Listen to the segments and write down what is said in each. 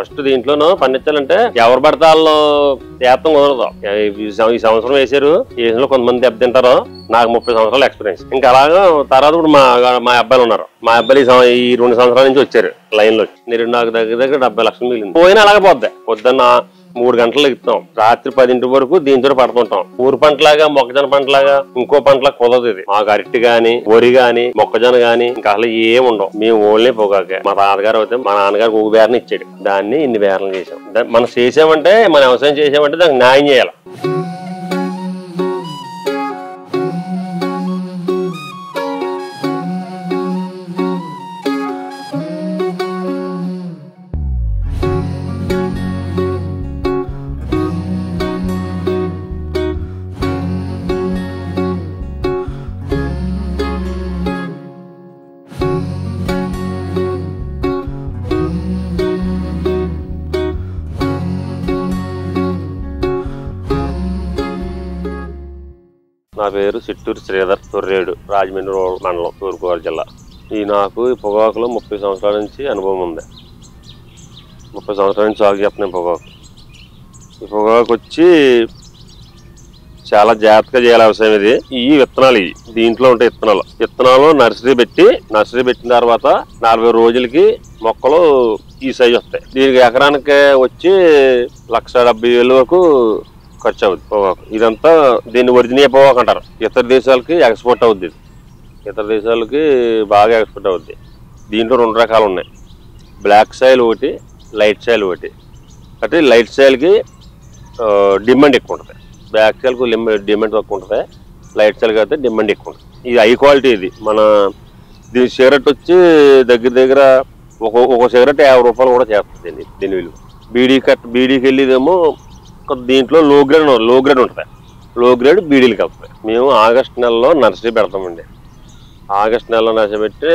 First దీంట్లోనూ పండించాలంటే ఎవరు పడితే వాళ్ళు ఏత్తం కుదరదు. ఈ సంవత్సరం వేసారు, వేసిన కొంతమంది దెబ్బతింటారు. నాకు 30 సంవత్సరాల ఎక్స్పీరియన్స్. ఇంకా అలాగా తర్వాత ఇప్పుడు మా అబ్బాయిలు ఉన్నారు. మా అబ్బాయిలు ఈ 2 సంవత్సరాల నుంచి వచ్చారు లైన్ లో. నేను నాకు దగ్గర 70 లక్షలు మిగిలింది. పోయినా అలాగే పోద్ది. పొద్దున్న 3 గంటలు ఎక్కుతాం, రాత్రి 10 వరకు దీంతో పడుతుంటాం. ఊరు పంటలాగా మొక్కజొన్న పంటలాగా ఇంకో పంటలాగా కుదరదు. ఇది మాకు అరటి గాని వరి గాని మొక్కజొన్న గాని ఇంకా అసలు ఏం ఉండవు. మేము ఓన్లీ పొగాకే. మా తాతగారు అయితే మా నాన్నగారు ఒక బేరని ఇచ్చాడు, దాన్ని ఇన్ని బేరలు చేసాం. మనం చేసామంటే మన వ్యవసాయం చేసామంటే దానికి న్యాయం చేయాలి. నా పేరు చిట్టూరు శ్రీధర్, తొర్రేడు, రాజమండ్రి మండలం, తూర్పుగోదావరి జిల్లా. నాకు ఈ పొగాకులో 30 సంవత్సరాల నుంచి అనుభవం ఉంది. 30 సంవత్సరాల నుంచి సాగు చేస్తున్నాను పొగాకు. ఈ పొగాకు వచ్చి చాలా జాగ్రత్తగా చేయాలి వ్యవసాయం. ఇది ఈ విత్తనాలు దీంట్లో ఉంటాయి. విత్తనాలు నర్సరీ పెట్టిన తర్వాత 40 రోజులకి మొక్కలు ఈ సైజు వస్తాయి. దీనికి ఎకరానికి వచ్చి 1,70,000 వరకు ఖర్చు అవుద్ది పొగాకు. ఇదంతా దీన్ని ఒరిజినల్ పొగాకు అంటారు. ఇతర దేశాలకి ఎక్స్పోర్ట్ అవుద్ది. ఇతర దేశాలకి బాగా ఎక్స్పోర్ట్ అవుద్ది. దీంట్లో 2 రకాలు ఉన్నాయి, బ్లాక్ సాయిల్ ఒకటి, లైట్ సాయిల్ ఒకటి. అంటే లైట్ సాయిల్కి డిమాండ్ ఎక్కువ ఉంటుంది, బ్లాక్ సాయిల్కి డిమాండ్ తక్కువ ఉంటుంది, లైట్ సాయిల్కి అయితే డిమాండ్ ఎక్కువ ఉంటుంది. ఇది హై క్వాలిటీ. ఇది మన దీని సిగరెట్ వచ్చి దగ్గర ఒక సిగరెట్ 50 రూపాయలు కూడా చేస్తుంది. దీని విలువ. బీడీకి వెళ్ళేదేమో దీంట్లో లో గ్రేడ్ ఉంటుంది. లో గ్రేడ్ బీడీలకి వెళ్తాయి. మేము ఆగస్టు నెలలో నర్సరీ పెడతామండి. ఆగస్టు నెలలో నర్సరీ పెట్టి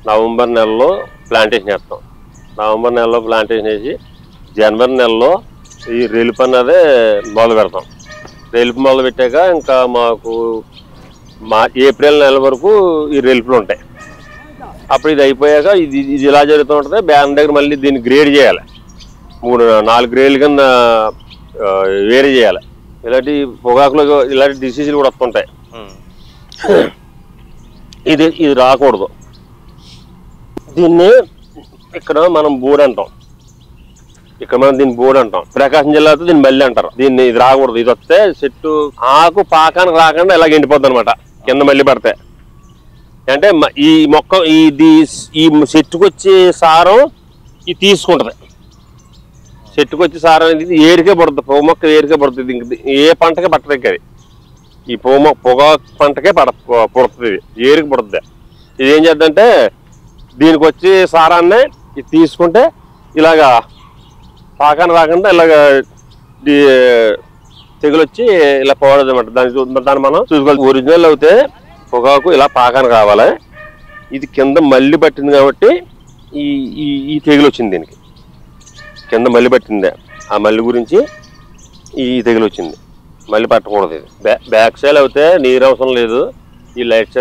నవంబర్ నెలలో ప్లాంటేషన్ వేస్తాం. నవంబర్ నెలలో ప్లాంటేషన్ వేసి జనవరి నెలలో ఈ రెలుపు అన్నదే మొదలు పెడతాం. రెలుపు మొదలు పెట్టాక ఇంకా మాకు ఏప్రిల్ నెల వరకు ఈ రెలుపులు ఉంటాయి. అప్పుడు ఇది అయిపోయాక ఇది ఇలా జరుగుతూ ఉంటుంది. బ్యాన్ దగ్గర మళ్ళీ దీన్ని గ్రేడ్ చేయాలి. 3-4 గ్రేడ్ల కింద వేరే చేయాలి. ఇలాంటి పొగాకులో ఇలాంటి డిసీజులు కూడా వస్తుంటాయి. ఇది రాకూడదు. దీన్ని ఇక్కడ మనం బోర్డు అంటాం. దీన్ని బోర్డు అంటాం. ప్రకాశం జిల్లాతో దీన్ని మల్లి అంటారు. ఇది రాకూడదు. ఇది వస్తే చెట్టు ఆకు పాకానికి రాకుండా ఇలాగ ఎండిపోద్ది అనమాట. కింద మళ్ళీ పడితే అంటే ఈ మొక్క ఈ చెట్టుకు వచ్చే సారం ఇది తీసుకుంటది. చెట్టుకు వచ్చి సారం అనేది ఏరికే పడుతుంది. పొగ మొక్క ఏరికే పడుతుంది. ఏ పంటకే పట్టదు. అది ఈ పొగ పంటకే పుడుతుంది. ఇది ఏరికి పుడుతుంది. ఇది ఏం చేద్దంటే దీనికి వచ్చే సారాన్ని ఇది తీసుకుంటే ఇలాగా పాకాన్ని రాకుండా ఇలాగా తెగులు వచ్చి ఇలా పోవడం అనమాట. దాన్ని మనం చూసుకోవాలి. ఒరిజినల్ అయితే పొగాకు ఇలా పాకానికి రావాలి. ఇది కింద మళ్ళీ పట్టింది కాబట్టి ఈ తెగులు వచ్చింది. దీనికి కింద మళ్ళీ పట్టింది. ఆ మళ్ళీ గురించి ఈ తెగులు వచ్చింది. మళ్ళీ పట్టకూడదు. ఇది బ్యాక్ సైడ్ అయితే నీరు అవసరం లేదు. ఈ లైట్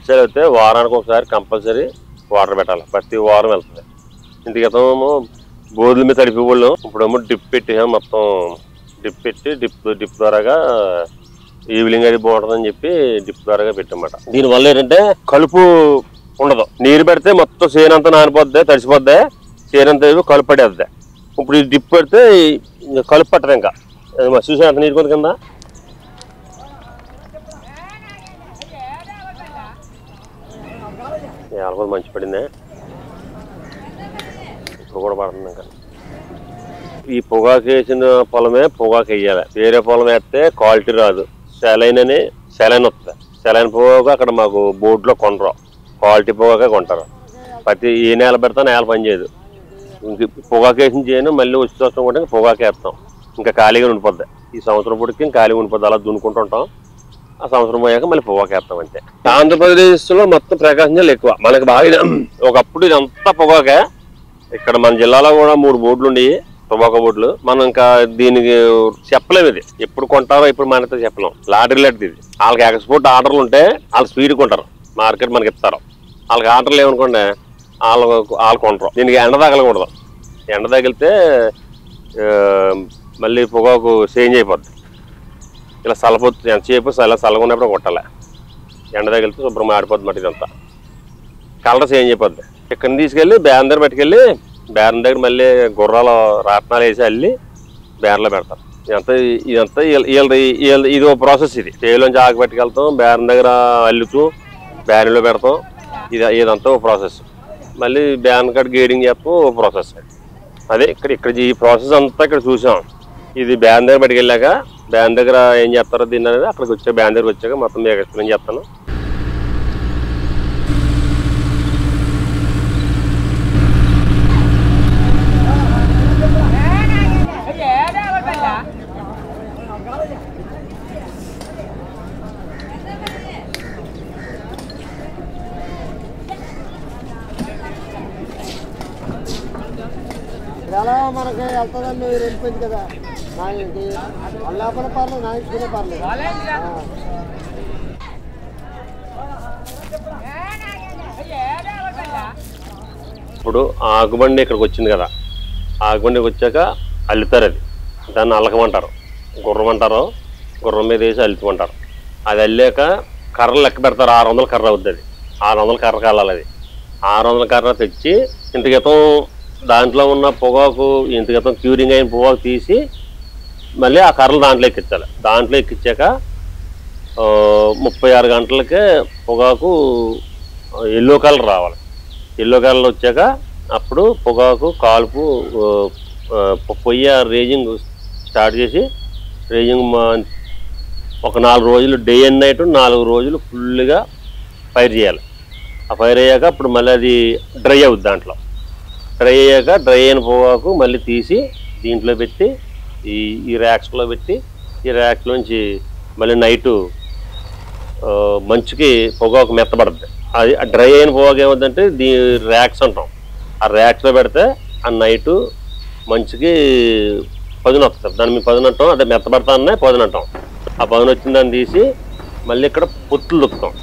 సైడ్ అయితే వారానికి ఒకసారి కంపల్సరీ వాటర్ పెట్టాలి. ప్రతి వారం వెళ్తుంది. ఇంత క్రితమేమో బోర్డుల మీద తడిపేవాళ్ళం. ఇప్పుడేమో డిప్ పెట్టాం. మొత్తం డిప్ పెట్టి డిప్ ద్వారాగా ఈవినింగ్ అది బాగుంటుందని చెప్పి డిప్ ద్వారాగా పెట్టామన్నమాట. దీనివల్ల ఏంటంటే కలుపు ఉండదు. నీరు పెడితే మొత్తం చేనంతా నానిపోద్ది, తడిసిపోద్ది. చేనంతా కలుపు పడేద్ది. ఇప్పుడు ఈ డిప్ పెడితే కలుపు పట్టదు. ఇంకా చూసా అంత నీరు కొంత కింద. ఆల్కోల్ మంచి పడిందే. ఇప్పుడు కూడా పడుతుంది. ఇంకా ఈ పొగాకు వేసిన పొలమే పొగాకు వేయాలి. వేరే పొలం వేస్తే క్వాలిటీ రాదు. సెలైన్ వస్తుంది. సెలైన్ పొగాకు అక్కడ మాకు బోర్డులో కొనరు. క్వాలిటీ పొగాకే కొంటారు. ప్రతి ఏ నేల పెడతా నేల పనిచేయదు. ఇంక పొగాకు వేసిన చేయను మళ్ళీ వచ్చి వస్తాం కూడా పొగాకు వేస్తాం. ఇంకా ఖాళీగా ఉండిపోద్ది. ఈ సంవత్సరం పొడికి ఖాళీగా ఉండిపోద్ది. అలా దున్నుకుంటుంటాం. ఆ సంవత్సరం పోయాక మళ్ళీ పొగాకు వేస్తాం అంతే. ఆంధ్రప్రదేశ్లో మొత్తం ప్రకాశం జిల్లా ఎక్కువ. మనకి బాగా ఒకప్పుడు ఇదంతా పొగాకే. ఇక్కడ మన జిల్లాలో కూడా 3 బోర్డులు ఉండేవి, టొబాకో బోర్డులు. మనం ఇంకా దీనికి చెప్పలేము. ఇది ఎప్పుడు కొంటారో ఇప్పుడు మనతో చెప్పలేం. లాటరీ లాంటిది ఇది. వాళ్ళకి ఎక్స్పోర్ట్ ఆర్డర్లు ఉంటే వాళ్ళు స్పీడ్ కొంటారు. మార్కెట్ మనకి ఇస్తారు. వాళ్ళకి ఆర్డర్లు ఏమనుకోండి వాళ్ళు కొంటారు. దీనికి ఎండ తగలకూడదు. ఎండ తగిలితే మళ్ళీ పొగాకు చేంజ్ అయిపోద్ది. ఇలా సలపోతుంది ఎంతసేపు ఇలా చల్లగా ఉన్నప్పుడు కొట్టాలి. ఎండ తగిలితే శుభ్రం ఆడిపోద్ది మాట. ఇదంతా కలర్ చేంజ్ అయిపోద్ది. ఇక్కడిని తీసుకెళ్ళి బేరం దగ్గర పట్టుకెళ్ళి బేరం దగ్గర మళ్ళీ గుర్రాలు రాట్నాలు వేసి అల్లి బేరలో పెడతారు. ఇదంతా ఇది ఒక ప్రాసెస్. ఇది తేలోంచి ఆకు పట్టుకెళ్తాం, బేరం దగ్గర అల్లుతూ బ్యారెన్లో పెడతాం. ఇదంతా ఒక ప్రాసెస్. మళ్ళీ బ్యాన్ కార్డ్ గేడింగ్ చెప్పు ఒక ప్రాసెస్. అదే ఇక్కడ ఈ ప్రాసెస్ అంతా ఇక్కడ చూసాం. ఇది బ్యాన్ దగ్గర పట్టుకెళ్ళాక బ్యాన్ దగ్గర ఏం చేస్తారో దీన్ని అనేది అక్కడికి వచ్చాక బ్యాన్ దగ్గర వచ్చాక మొత్తం మీకు ఎక్స్ప్లెయిన్ చేస్తాను. ఎలా మనకి వెళ్తుందని మీరు వెళ్ళిపోయింది కదా, నాయనకి అల్లాపన పర్లేదు, నాయకునే పర్లేదు. ఇప్పుడు ఆకుబండి ఇక్కడికి వచ్చింది కదా, ఆకుబండికి వచ్చాక అల్లుతారు. అది దాన్ని అల్లకమంటారు, గుర్రం అంటారు. గుర్రం మీద వేసి అల్లుతామంటారు. అది అల్లాక కర్రలు లెక్క పెడతారు. 600 కర్ర అవుతుంది. అది 600 కర్ర కాలాలి. అది 600 కర్ర తెచ్చి ఇంత క్రితం దాంట్లో ఉన్న పొగాకు, ఇంత క్రితం క్యూరింగ్ అయిన పొగాకు తీసి మళ్ళీ ఆ కర్రలు దాంట్లో ఎక్కించాలి. దాంట్లో ఎక్కించాక 36 గంటలకే పొగాకు ఎల్లో కలర్ రావాలి. ఎల్లో కలర్ వచ్చాక అప్పుడు పొగాకు కాల్పు పొయ్యి రేజింగ్ స్టార్ట్ చేసి రేజింగ్ ఒక 4 రోజులు డే అండ్ నైట్ 4 రోజులు ఫుల్గా ఫైర్ చేయాలి. ఆ ఫైర్ అయ్యాక అప్పుడు మళ్ళీ అది డ్రై అవుద్ది. దాంట్లో డ్రై అయ్యాక డ్రై అయిన పొగాకు మళ్ళీ తీసి దీంట్లో పెట్టి ఈ ర్యాక్స్లో పెట్టి ఈ ర్యాక్స్లోంచి మళ్ళీ నైటు మంచుకి పొగాకు మెత్తబడుద్ది. అది డ్రై అయిన పొగాకు ఏమవుతుందంటే ర్యాక్స్ అంటాం. ఆ ర్యాక్స్లో పెడితే ఆ నైటు మంచుకి పదును వస్తుంది. దాన్ని మేము పదును అంటాం. అదే మెత్తబడతానే పదును అంటాం. ఆ పదును వచ్చిన దాన్ని తీసి మళ్ళీ ఇక్కడ పొత్తులు తొక్కుతాం.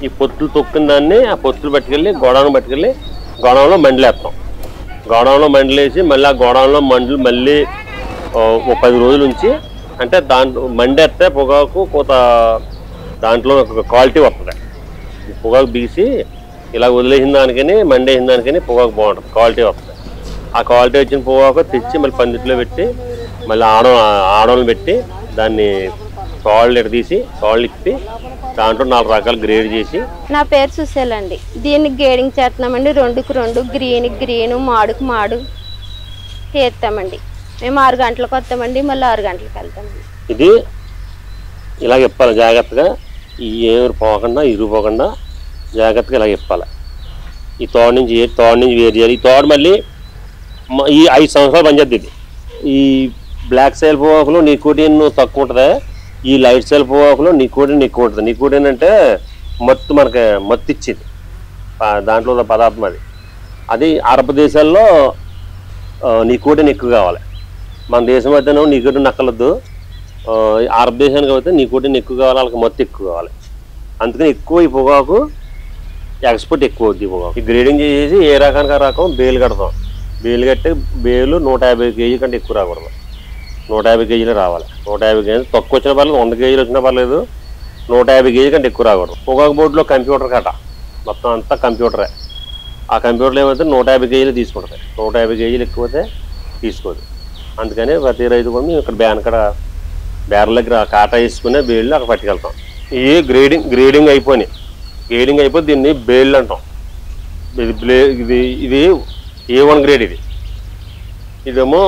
ఈ పొత్తులు తొక్కిన దాన్ని ఆ పొత్తులు పట్టుకెళ్ళి గోడౌన్ పట్టుకెళ్ళి గోడౌన్లో మండలేస్తాం. గోడౌన్లో మండలేసి మళ్ళీ ఆ గోడౌన్లో మండలు మళ్ళీ ఒక 10 రోజుల నుంచి అంటే దాంట్లో మండేస్తే పొగాకు కొంత దాంట్లో ఒక క్వాలిటీ వస్తుంది. పొగాకు బీసి ఇలా వదిలేసిన దానికని మండేసిన దానికని పొగాకు బాగుంటుంది, క్వాలిటీ వస్తుంది. ఆ క్వాలిటీ వచ్చిన పొగాకు తెచ్చి మళ్ళీ పందిట్లో పెట్టి మళ్ళీ ఆడోళ్ళు పెట్టి దాన్ని సాల్ట్ తీసి సాల్ట్ ఇప్పి దాంట్లో 4 రకాలు గ్రేడ్ చేసి. నా పేరు సుశీల్ అండి. దీన్ని గ్రేడింగ్ చేస్తున్నామండి. 2కి 2, గ్రీన్కి గ్రీను, మాడుకు మాడు చేస్తామండి. మేము 6 గంటలకు వస్తామండి, మళ్ళీ 6 గంటలకు వెళ్తామండి. ఇది ఇలా ఇప్పాలి జాగ్రత్తగా. ఏమి పోకుండా ఇరిగిపోకుండా జాగ్రత్తగా ఇలా ఇప్పాలి. ఈ తోడు నుంచి వేరు చేయాలి. ఈ తోడు మళ్ళీ ఈ 5 సంవత్సరాలు పనిచేద్ది. ఇది ఈ బ్లాక్ సెల్ పొగాకులో నికోటిన్ తక్కువ ఉంటుంది. ఈ లైట్ సెల్ పొగాకులో నికోటిన్ ఎక్కువ ఉంటుంది. నికోటిన్ అంటే మనకి మత్తు ఇచ్చేది దాంట్లో పదార్థం. అది అరబ్ దేశాల్లో నికోటిన్ ఎక్కువ కావాలి. మన దేశం అయితేనే నికోటిన్ నక్కలొద్దు. అరబ్ దేశానికి అయితే నికోటిన్ ఎక్కువ కావాలి, వాళ్ళకి మత్తు ఎక్కువ కావాలి. అందుకని ఎక్కువ ఈ పొగాకు ఎక్స్పోర్ట్ ఎక్కువ అవుద్ది. ఈ పొగాకు ఈ గ్రేడింగ్ చేసేసి ఏ రకానికి ఆ రకం బేలు కడతాం. బేలు కట్టి బేలు 150 కేజీ కంటే ఎక్కువ రాకూడదు. 150 కేజీలు రావాలి. 150 కేజీలు తక్కువ వచ్చినా పర్లేదు, 100 కేజీలు వచ్చినా పర్లేదు. 150 కేజీ కంటే ఎక్కువ రాకూడదు. పొగాకు బోర్డులో కంప్యూటర్ కట మొత్తం అంతా కంప్యూటరే. ఆ కంప్యూటర్లో ఏమైతే 150 కేజీలు తీసుకుంటుంది. 150 కేజీలు ఎక్కువైతే తీసుకోదు. అందుకని ప్రతి రైతు కూడా మేము ఇక్కడ బేర్ల దగ్గర కాటా వేసుకునే బేళ్ళు అక్కడ పట్టుకెళ్తాం. ఈ గ్రేడింగ్ అయిపోయినాయి. గ్రేడింగ్ అయిపోయి దీన్ని బేళ్ళు అంటాం. ఇది A1 గ్రేడ్. ఇదేమో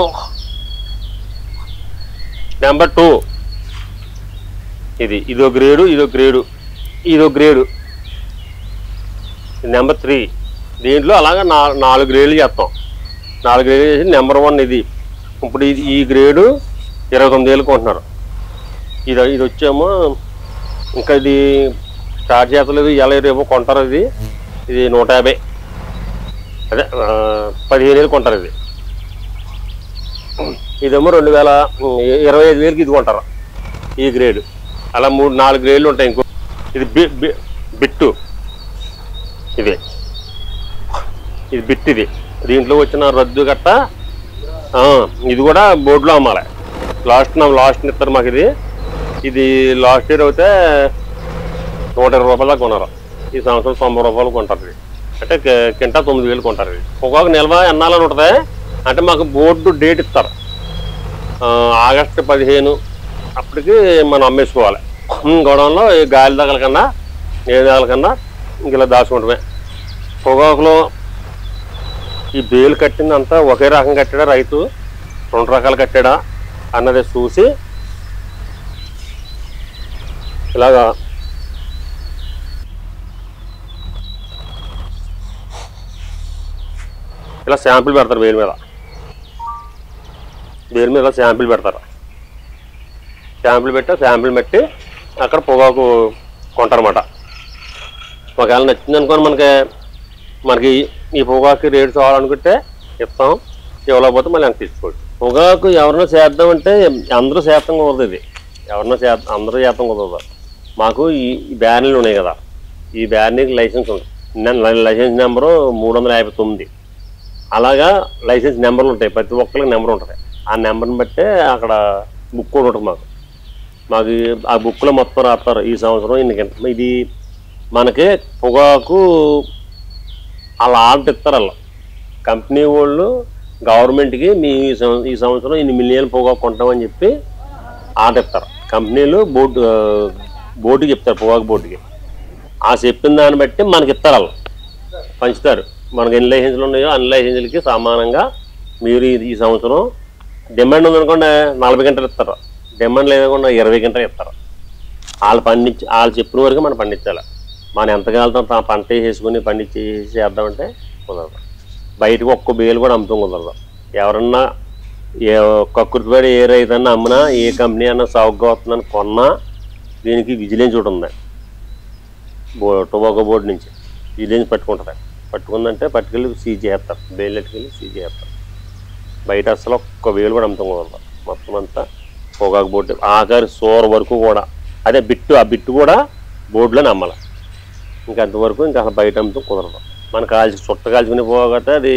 నెంబర్ 2. ఇదో గ్రేడు నెంబర్ 3. దీంట్లో అలాగా 4 గ్రేడ్లు చేస్తాం. 4 గ్రేడ్లు చేసి నెంబర్ 1 ఇది. ఇప్పుడు ఈ గ్రేడు 29,000 కొంటున్నారు. ఇది వచ్చేమో ఇంకా ఇది స్టార్ట్ చేస్తలేదు. ఇలా రేపు కొంటారు. ఇది 150, అదే 15,000 కొంటారు. ఇదేమో 25,000కి ఇది కొంటారు ఈ గ్రేడ్. అలా 3-4 గ్రేడ్లు ఉంటాయి. ఇంకో ఇది బిట్టు. ఇది బిట్. ఇది దీంట్లో వచ్చిన రద్దు గట్ట ఇది కూడా బోర్డులో అమ్మాలి. లాస్ట్ ఇస్తారు మాకు. ఇది లాస్ట్ ఇయర్ అయితే 120 రూపాయల దాకా కొన్నారు. ఈ సంవత్సరం 90 రూపాయలు కొంటారు. అంటే కింటా 9,000 కొంటారు. పొగాకు నిల్వ ఎన్నాలని ఉంటుంది అంటే మాకు బోర్డు డేట్ ఇస్తారు. ఆగస్టు 15 అప్పటికి మనం అమ్మేసుకోవాలి. గొడవల్లో గాలి తగలకన్నా ఏ తగలకన్నా ఇంక ఇలా దాచుకుంటమే. పొగాకులో ఈ బేలు కట్టిందంతా ఒకే రకం కట్టాడా రైతు, 2 రకాలు కట్టాడా అన్నది చూసి ఇలాగా ఇలా శాంపిల్ పెడతారు. బేలు మీద శాంపిల్ పెడతారు. శాంపిల్ పెట్టి అక్కడ పొగాకు కొంటారన్నమాట. ఒకవేళ నచ్చింది అనుకోని మనకి ఈ పొగాకు రేటు చాలనుకుంటే ఇస్తాం, ఇవ్వలేకపోతే మళ్ళీ వెనక్కి తీసుకోవచ్చు. పొగాకు ఎవరన్నా చేద్దామంటే అందరూ చేస్తాం కుదరదు. ఇది అందరూ చేస్తాం కుదరదు. మాకు ఈ బ్యానర్లు ఉన్నాయి కదా, ఈ బ్యానర్కి లైసెన్స్ ఉంది. Licence number 359. అలాగా లైసెన్స్ నెంబర్లు ఉంటాయి. ప్రతి ఒక్కరికి నెంబర్ ఉంటుంది. ఆ నెంబర్ని బట్టే అక్కడ బుక్ కూడా ఉంటుంది. మాకు ఆ బుక్లో మొత్తం రాస్తారు ఈ సంవత్సరం ఇన్ని. ఇది మనకి పొగాకు అలా ఆర్డర్ ఇస్తారు. అలా కంపెనీ వాళ్ళు గవర్నమెంట్కి మీ ఈ సంవత్సరం ఇన్ని మిలియన్ పొగాకు కొంటామని చెప్పి ఆర్డర్ ఇస్తారు. కంపెనీలు బోర్డుకి చెప్తారు, పొగాకు బోర్డుకి. ఆ చెప్పిన దాన్ని బట్టి మనకి ఇస్తారు. అలా పంచుతారు. మనకి ఎన్ని లైసెన్సులు ఉన్నాయో అన్ని లైసెన్సులకి సమానంగా మీరు ఈ సంవత్సరం డిమాండ్ ఉందనుకోండి 40 గంటలు ఇస్తారు. డిమాండ్ లేదనుకోండి 20 గంటలు ఇస్తారు. వాళ్ళు చెప్పిన వరకు మనం పండించాలి. మనం ఎంత కాలుతాం పంట వేసేసుకుని పండించేసి చేద్దామంటే కుదరదు. బయటకు ఒక్క బేలు కూడా అమ్ముతాం కుదరదు. ఎవరన్నా కక్కుర్తిపడి ఏ రైతన్నా అమ్మినా, ఏ కంపెనీ అన్నా సాగుగా వస్తుందని కొన్నా దీనికి విజిలెన్స్ ఒకటి ఉంది. టొబాకో బోర్డు నుంచి విజిలెన్స్ పట్టుకుందంటే పట్టుకెళ్ళి సీజ్ చేస్తారు. బేలు ఎట్టుకెళ్ళి సీజ్ చేస్తారు. బయట అసలు ఒక్క వేలు కూడా అమ్ముతాం కుదరదు. మొత్తం అంతా పొగాకు బోర్డు ఆఖరి సోర్ వరకు కూడా అదే ఆ బిట్టు కూడా బోర్డులోనే అమ్మాలి. ఇంకా అంతవరకు ఇంకా అసలు బయట అమ్ముతాం కుదరదు. మన చుట్ట కాల్చుకుని పోగొట్టే అది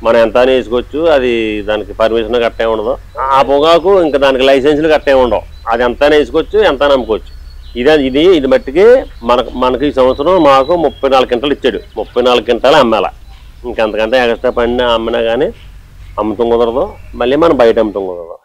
మనం ఎంత వేసుకోవచ్చు. అది దానికి పర్మిషన్ కట్టే ఉండదు. ఆ పొగాకు ఇంకా దానికి లైసెన్సులు కట్టే ఉండవు. అది ఎంత వేసుకోవచ్చు, ఎంత అమ్ముకోవచ్చు. ఇది మట్టికి మనకి ఈ సంవత్సరం మాకు 34 క్వింటాలు ఇచ్చాడు. 34 క్వింటాలు అమ్మాల. ఇంకంతకంటే ఎక్స్ట్రా పడినా అమ్మినా కానీ అమ్ముతాం కుదరదు. మళ్ళీ మనం బయట అమ్ముతాం కుదరదు.